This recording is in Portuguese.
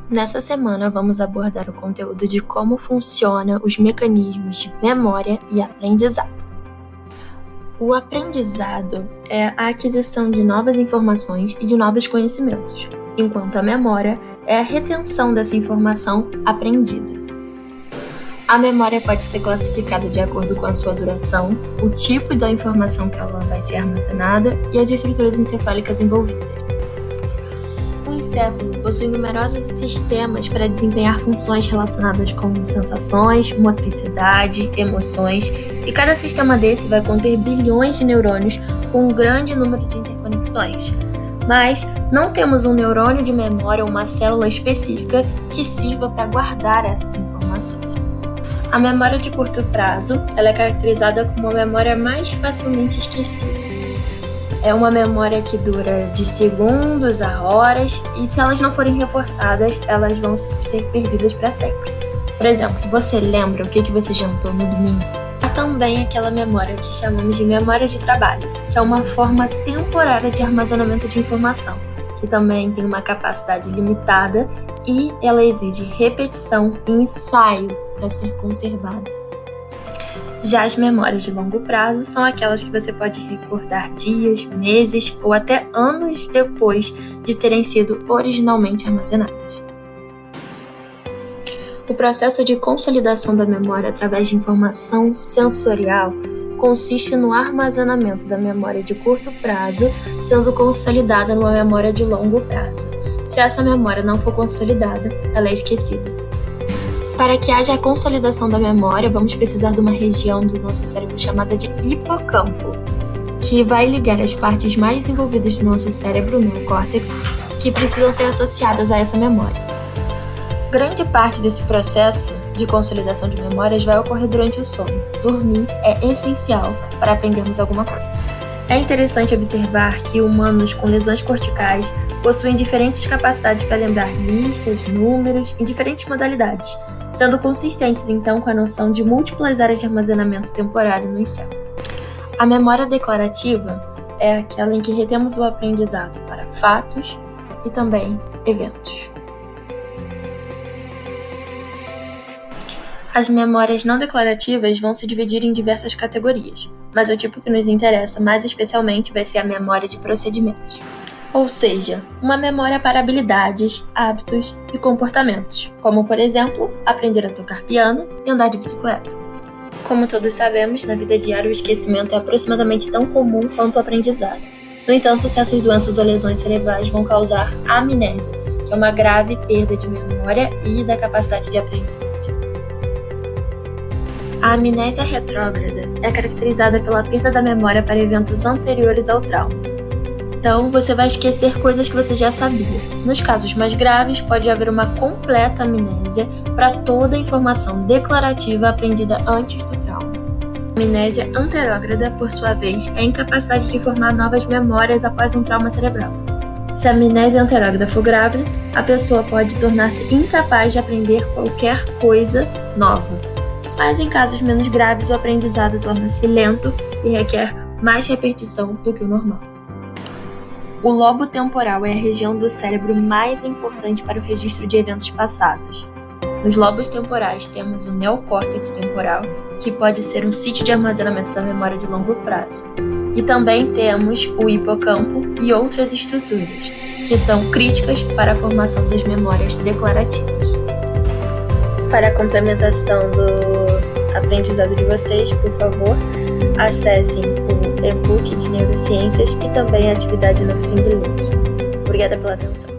Nessa semana, vamos abordar o conteúdo de como funcionam os mecanismos de memória e aprendizado. O aprendizado é a aquisição de novas informações e de novos conhecimentos, enquanto a memória é a retenção dessa informação aprendida. A memória pode ser classificada de acordo com a sua duração, o tipo da informação que ela vai ser armazenada e as estruturas encefálicas envolvidas. O encéfalo possui numerosos sistemas para desempenhar funções relacionadas com sensações, motricidade, emoções, e cada sistema desse vai conter bilhões de neurônios com um grande número de interconexões. Mas não temos um neurônio de memória ou uma célula específica que sirva para guardar essas informações. A memória de curto prazo ela é caracterizada como uma memória mais facilmente esquecida. É uma memória que dura de segundos a horas e se elas não forem reforçadas, elas vão ser perdidas para sempre. Por exemplo, você lembra o que você jantou no domingo? Há também aquela memória que chamamos de memória de trabalho, que é uma forma temporária de armazenamento de informação, que também tem uma capacidade limitada e ela exige repetição e ensaio para ser conservada. Já as memórias de longo prazo são aquelas que você pode recordar dias, meses ou até anos depois de terem sido originalmente armazenadas. O processo de consolidação da memória através de informação sensorial consiste no armazenamento da memória de curto prazo sendo consolidada numa memória de longo prazo. Se essa memória não for consolidada, ela é esquecida. Para que haja a consolidação da memória, vamos precisar de uma região do nosso cérebro chamada de hipocampo, que vai ligar as partes mais desenvolvidas do nosso cérebro, o neocórtex, que precisam ser associadas a essa memória. Grande parte desse processo de consolidação de memórias vai ocorrer durante o sono. Dormir é essencial para aprendermos alguma coisa. É interessante observar que humanos com lesões corticais possuem diferentes capacidades para lembrar listas, números em diferentes modalidades, sendo consistentes então com a noção de múltiplas áreas de armazenamento temporário no encéfalo. A memória declarativa é aquela em que retemos o aprendizado para fatos e também eventos. As memórias não declarativas vão se dividir em diversas categorias, mas o tipo que nos interessa mais especialmente vai ser a memória de procedimentos. Ou seja, uma memória para habilidades, hábitos e comportamentos, como por exemplo, aprender a tocar piano e andar de bicicleta. Como todos sabemos, na vida diária o esquecimento é aproximadamente tão comum quanto o aprendizado. No entanto, certas doenças ou lesões cerebrais vão causar amnésia, que é uma grave perda de memória e da capacidade de aprendizagem. A amnésia retrógrada é caracterizada pela perda da memória para eventos anteriores ao trauma. Então, você vai esquecer coisas que você já sabia. Nos casos mais graves, pode haver uma completa amnésia para toda a informação declarativa aprendida antes do trauma. A amnésia anterógrada, por sua vez, é a incapacidade de formar novas memórias após um trauma cerebral. Se a amnésia anterógrada for grave, a pessoa pode tornar-se incapaz de aprender qualquer coisa nova. Mas em casos menos graves, o aprendizado torna-se lento e requer mais repetição do que o normal. O lobo temporal é a região do cérebro mais importante para o registro de eventos passados. Nos lobos temporais temos o neocórtex temporal, que pode ser um sítio de armazenamento da memória de longo prazo. E também temos o hipocampo e outras estruturas, que são críticas para a formação das memórias declarativas. Para a complementação do aprendizado de vocês, por favor, acessem o e-book de neurociências e também a atividade no fim do link. Obrigada pela atenção.